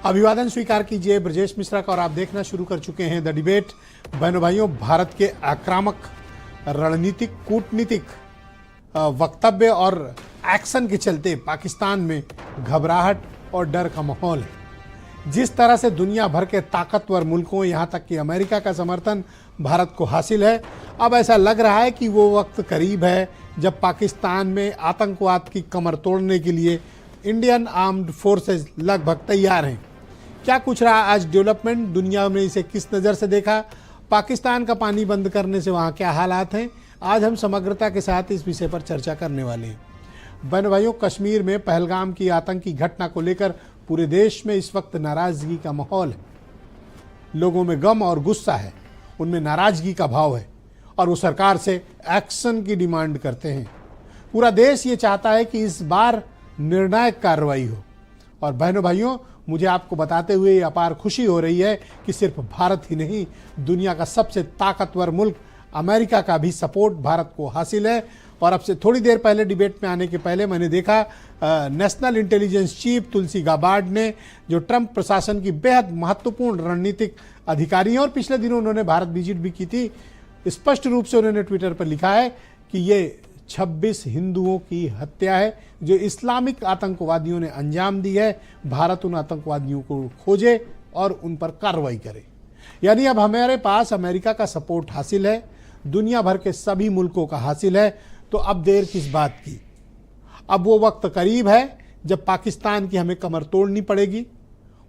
अभिवादन स्वीकार कीजिए ब्रजेश मिश्रा का और आप देखना शुरू कर चुके हैं द डिबेट। बहनों भाइयों, भारत के आक्रामक रणनीतिक कूटनीतिक वक्तव्य और एक्शन के चलते पाकिस्तान में घबराहट और डर का माहौल है। जिस तरह से दुनिया भर के ताकतवर मुल्कों यहाँ तक कि अमेरिका का समर्थन भारत को हासिल है, अब ऐसा लग रहा है कि वो वक्त करीब है जब पाकिस्तान में आतंकवाद की कमर तोड़ने के लिए इंडियन आर्म्ड फोर्सेस लगभग तैयार हैं। क्या कुछ रहा आज डेवलपमेंट, दुनिया में इसे किस नज़र से देखा, पाकिस्तान का पानी बंद करने से वहाँ क्या हालात हैं, आज हम समग्रता के साथ इस विषय पर चर्चा करने वाले हैं। बहन भाइयों, कश्मीर में पहलगाम की आतंकी घटना को लेकर पूरे देश में इस वक्त नाराज़गी का माहौल है। लोगों में गम और गुस्सा है, उनमें नाराज़गी का भाव है और वो सरकार से एक्शन की डिमांड करते हैं। पूरा देश ये चाहता है कि इस बार निर्णायक कार्रवाई हो। और बहनों भाइयों, मुझे आपको बताते हुए ये अपार खुशी हो रही है कि सिर्फ भारत ही नहीं, दुनिया का सबसे ताकतवर मुल्क अमेरिका का भी सपोर्ट भारत को हासिल है। और अब से थोड़ी देर पहले डिबेट में आने के पहले मैंने देखा national intelligence chief Tulsi Gabbard ने, जो ट्रंप प्रशासन की बेहद महत्वपूर्ण रणनीतिक अधिकारी हैं और पिछले दिनों उन्होंने भारत विजिट भी की थी, स्पष्ट रूप से उन्होंने ट्विटर पर लिखा है कि ये 26 हिंदुओं की हत्या है जो इस्लामिक आतंकवादियों ने अंजाम दी है। भारत उन आतंकवादियों को खोजे और उन पर कार्रवाई करे। यानी अब हमारे पास अमेरिका का सपोर्ट हासिल है, दुनिया भर के सभी मुल्कों का हासिल है। तो अब देर किस बात की? अब वो वक्त करीब है जब पाकिस्तान की हमें कमर तोड़नी पड़ेगी,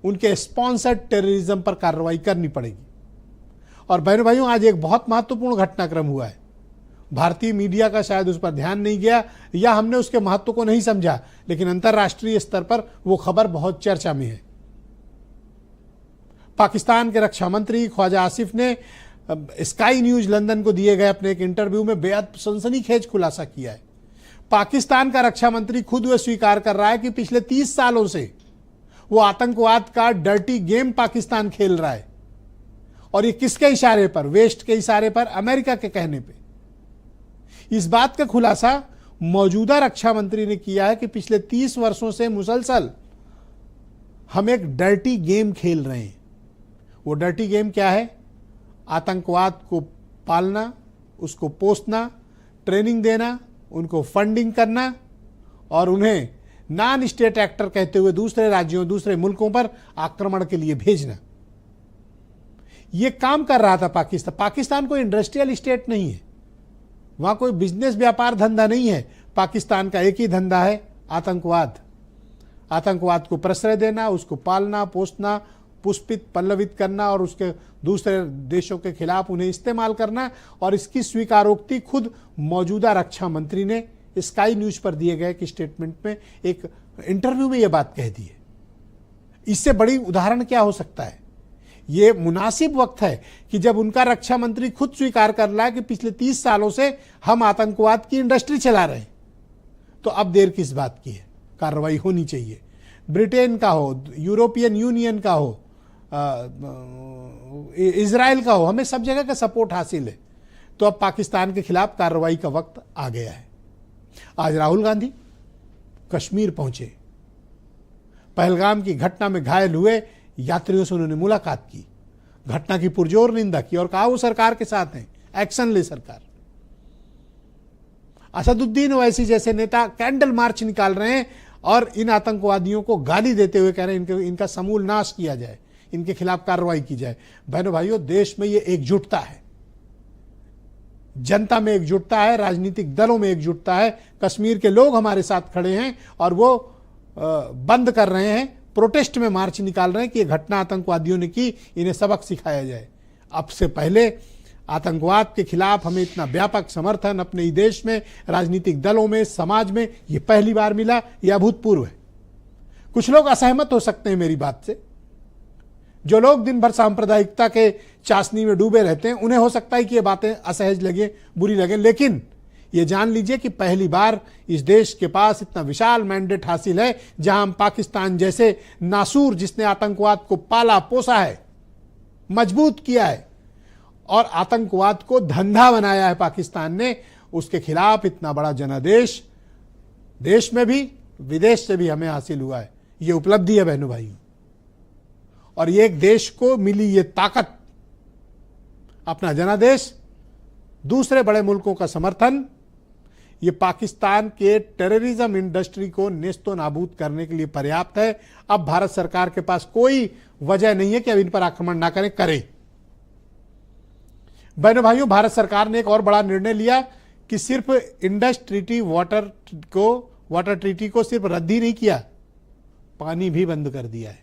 उनके स्पॉन्सर्ड टेररिज्म पर कार्रवाई करनी पड़ेगी। और बहनों भाइयों, आज एक बहुत महत्वपूर्ण घटनाक्रम हुआ है। भारतीय मीडिया का शायद उस पर ध्यान नहीं गया या हमने उसके महत्व को नहीं समझा, लेकिन अंतर्राष्ट्रीय स्तर पर वो खबर बहुत चर्चा में है। पाकिस्तान के रक्षा मंत्री ख्वाजा आसिफ ने स्काई न्यूज लंदन को दिए गए अपने एक इंटरव्यू में बेहद सनसनीखेज खुलासा किया है। पाकिस्तान का रक्षा मंत्री खुद वह स्वीकार कर रहा है कि पिछले 30 सालों से वो आतंकवाद का डर्टी गेम पाकिस्तान खेल रहा है। और ये किसके इशारे पर? वेस्ट के इशारे पर, अमेरिका के कहने पे। इस बात का खुलासा मौजूदा रक्षा मंत्री ने किया है कि पिछले 30 वर्षों से मुसलसल हम एक डर्टी गेम खेल रहे हैं। वो डर्टी गेम क्या है? आतंकवाद को पालना, उसको पोसना, ट्रेनिंग देना, उनको फंडिंग करना और उन्हें नॉन स्टेट एक्टर कहते हुए दूसरे राज्यों, दूसरे मुल्कों पर आक्रमण के लिए भेजना। ये काम कर रहा था पाकिस्तान। पाकिस्तान कोई इंडस्ट्रियल स्टेट नहीं है, वहाँ कोई बिजनेस व्यापार धंधा नहीं है। पाकिस्तान का एक ही धंधा है, आतंकवाद। आतंकवाद को प्रश्रय देना, उसको पालना, पोसना, पुष्पित पल्लवित करना और उसके दूसरे देशों के खिलाफ उन्हें इस्तेमाल करना। और इसकी स्वीकारोक्ति खुद मौजूदा रक्षा मंत्री ने स्काई न्यूज पर दिए गए एक स्टेटमेंट में, एक इंटरव्यू में यह बात कह दी है। इससे बड़ी उदाहरण क्या हो सकता है? ये मुनासिब वक्त है कि जब उनका रक्षा मंत्री खुद स्वीकार कर रहा है कि पिछले 30 सालों से हम आतंकवाद की इंडस्ट्री चला रहे हैं। तो अब देर किस बात की है? कार्रवाई होनी चाहिए। ब्रिटेन का हो, यूरोपियन यूनियन का हो, इजराइल का हो, हमें सब जगह का सपोर्ट हासिल है। तो अब पाकिस्तान के खिलाफ कार्रवाई का वक्त आ गया है। आज राहुल गांधी कश्मीर पहुंचे, पहलगाम की घटना में घायल हुए यात्रियों से उन्होंने मुलाकात की, घटना की पुरजोर निंदा की और कहा वो सरकार के साथ हैं, एक्शन ले सरकार। असदुद्दीन ओवैसी जैसे नेता कैंडल मार्च निकाल रहे हैं और इन आतंकवादियों को गाली देते हुए कह रहे हैं इनका समूल नाश किया जाए, इनके खिलाफ कार्रवाई की जाए। बहनों भाइयों, देश में ये एकजुटता है, जनता में एकजुटता है, राजनीतिक दलों में एकजुटता है। कश्मीर के लोग हमारे साथ खड़े हैं और वो बंद कर रहे हैं, प्रोटेस्ट में मार्च निकाल रहे हैं कि ये घटना आतंकवादियों ने की, इन्हें सबक सिखाया जाए। अब से पहले आतंकवाद के खिलाफ हमें इतना व्यापक समर्थन अपने ही देश में, राजनीतिक दलों में, समाज में, ये पहली बार मिला। यह अभूतपूर्व है। कुछ लोग असहमत हो सकते हैं मेरी बात से। जो लोग दिन भर सांप्रदायिकता के चाशनी में डूबे रहते हैं, उन्हें हो सकता है कि ये बातें असहज लगे, बुरी लगे, लेकिन ये जान लीजिए कि पहली बार इस देश के पास इतना विशाल मैंडेट हासिल है जहां हम पाकिस्तान जैसे नासूर, जिसने आतंकवाद को पाला पोसा है, मजबूत किया है और आतंकवाद को धंधा बनाया है पाकिस्तान ने, उसके खिलाफ इतना बड़ा जनादेश देश में भी विदेश से भी हमें हासिल हुआ है। ये उपलब्धि है बहनों भाइयों, और ये एक देश को मिली ये ताकत, अपना जनादेश, दूसरे बड़े मुल्कों का समर्थन, ये पाकिस्तान के टेररिज्म इंडस्ट्री को नेस्तो नाबूद करने के लिए पर्याप्त है। अब भारत सरकार के पास कोई वजह नहीं है कि अब इन पर आक्रमण ना करें, करे। बहनों भाइयों, भारत सरकार ने एक और बड़ा निर्णय लिया कि सिर्फ इंडस ट्रीटी वाटर ट्रीटी को सिर्फ रद्द ही नहीं किया, पानी भी बंद कर दिया है।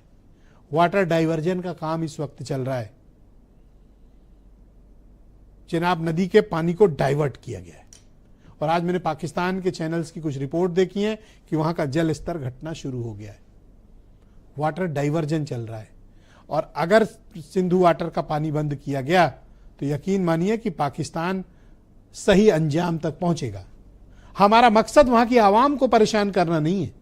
वाटर डाइवर्जन का काम इस वक्त चल रहा है। चिनाब नदी के पानी को डाइवर्ट किया गया है, और आज मैंने पाकिस्तान के चैनल्स की कुछ रिपोर्ट देखी है कि वहां का जल स्तर घटना शुरू हो गया है। वाटर डाइवर्जन चल रहा है, और अगर सिंधु वाटर का पानी बंद किया गया तो यकीन मानिए कि पाकिस्तान सही अंजाम तक पहुंचेगा। हमारा मकसद वहां की आवाम को परेशान करना नहीं है,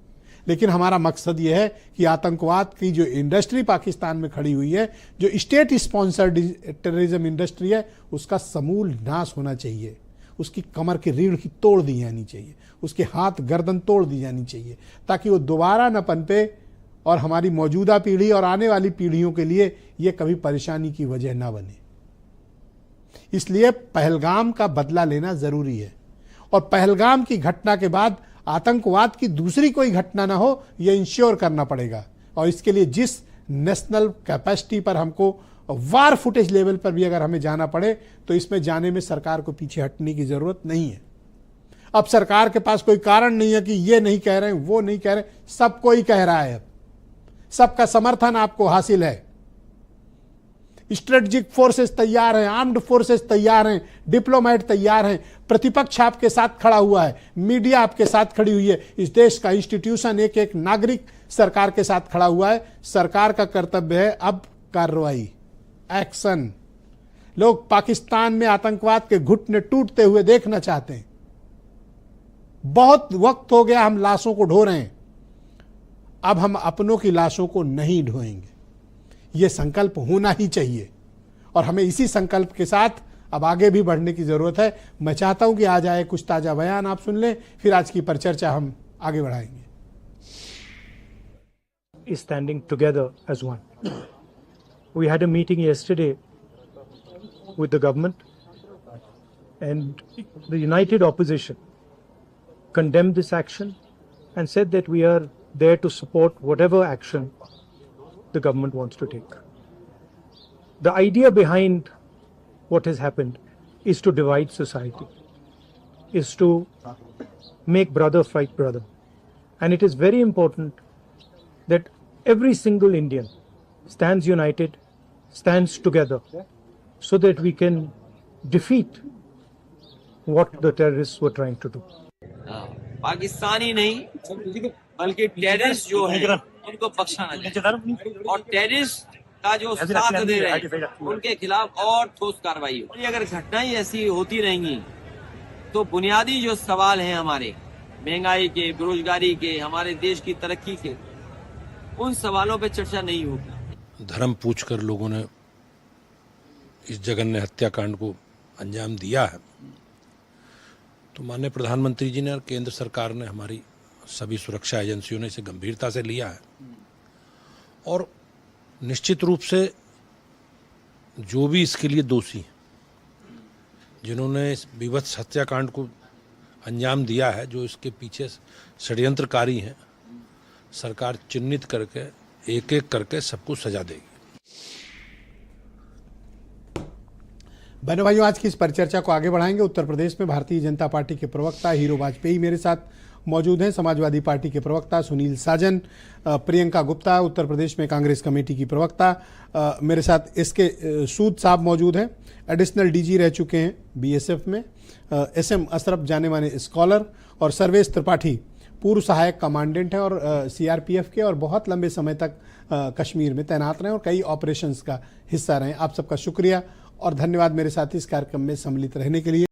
लेकिन हमारा मकसद यह है कि आतंकवाद की जो इंडस्ट्री पाकिस्तान में खड़ी हुई है, जो स्टेट स्पॉन्सर्ड टेररिज्म इंडस्ट्री है, उसका समूल नाश होना चाहिए। उसकी कमर की रीढ़ की तोड़ दी जानी चाहिए, उसके हाथ गर्दन तोड़ दी जानी चाहिए, ताकि वो दोबारा न पनपे और हमारी मौजूदा पीढ़ी और आने वाली पीढ़ियों के लिए ये कभी परेशानी की वजह ना बने। इसलिए पहलगाम का बदला लेना जरूरी है, और पहलगाम की घटना के बाद आतंकवाद की दूसरी कोई घटना ना हो, यह इंश्योर करना पड़ेगा। और इसके लिए जिस नेशनल कैपेसिटी पर हमको वार फुटेज लेवल पर भी अगर हमें जाना पड़े, तो इसमें जाने में सरकार को पीछे हटने की जरूरत नहीं है। अब सरकार के पास कोई कारण नहीं है कि ये नहीं कह रहे हैं, वो नहीं कह रहे, सब कोई कह रहा है। अब सबका समर्थन आपको हासिल है। स्ट्रेटेजिक फोर्सेस तैयार हैं, आर्म्ड फोर्सेस तैयार हैं, डिप्लोमेट तैयार हैं, प्रतिपक्ष आपके साथ खड़ा हुआ है, मीडिया आपके साथ खड़ी हुई है, इस देश का इंस्टीट्यूशन, एक एक नागरिक सरकार के साथ खड़ा हुआ है। सरकार का कर्तव्य है अब कार्रवाई, एक्शन। लोग पाकिस्तान में आतंकवाद के घुटने टूटते हुए देखना चाहते हैं। बहुत वक्त हो गया हम लाशों को ढो रहे हैं, अब हम अपनों की लाशों को नहीं ढोएंगे। यह संकल्प होना ही चाहिए, और हमें इसी संकल्प के साथ अब आगे भी बढ़ने की जरूरत है। मैं चाहता हूं कि आज आए कुछ ताजा बयान आप सुन लें, फिर आज की परिचर्चा हम आगे बढ़ाएंगे। Standing together as one. We had a meeting yesterday with the government, and the united opposition condemned this action and said that we are there to support whatever action the government wants to take. The idea behind what has happened is to divide society, is to make brother fight brother. And it is very important that every single Indian stands united, stands together, so that we can defeat what the terrorists were trying to do. Pakistani नहीं बल्कि terrorist जो है उनको बख्शा न जाए, और terrorist का जो साथ दे रहे हैं उनके खिलाफ और ठोस कार्रवाई हो। अगर घटनाएं ऐसी होती रहेंगी तो बुनियादी जो सवाल हैं हमारे महंगाई के, बेरोजगारी के, हमारे देश की तरक्की के, उन सवालों पे चर्चा नहीं होगी। धर्म पूछकर लोगों ने इस जघन्य हत्याकांड को अंजाम दिया है, तो माननीय प्रधानमंत्री जी ने और केंद्र सरकार ने, हमारी सभी सुरक्षा एजेंसियों ने इसे गंभीरता से लिया है, और निश्चित रूप से जो भी इसके लिए दोषी हैं, जिन्होंने इस विभत्स हत्याकांड को अंजाम दिया है, जो इसके पीछे षड्यंत्रकारी हैं, सरकार चिन्हित करके एक एक करके सबको सजा देगी। बहनों भाइयों, आज की इस परिचर्चा को आगे बढ़ाएंगे। उत्तर प्रदेश में भारतीय जनता पार्टी के प्रवक्ता हीरो वाजपेयी मेरे साथ मौजूद हैं, समाजवादी पार्टी के प्रवक्ता सुनील साजन, प्रियंका गुप्ता उत्तर प्रदेश में कांग्रेस कमेटी की प्रवक्ता, मेरे साथ इसके सूद साहब मौजूद हैं, एडिशनल डीजी रह चुके हैं बीएसएफ में, एसएम अशरफ जाने माने स्कॉलर, और सर्वेश त्रिपाठी पूर्व सहायक कमांडेंट हैं और सीआरपीएफ के, और बहुत लंबे समय तक कश्मीर में तैनात रहे और कई ऑपरेशंस का हिस्सा रहे। आप सबका शुक्रिया और धन्यवाद मेरे साथ इस कार्यक्रम में सम्मिलित रहने के लिए।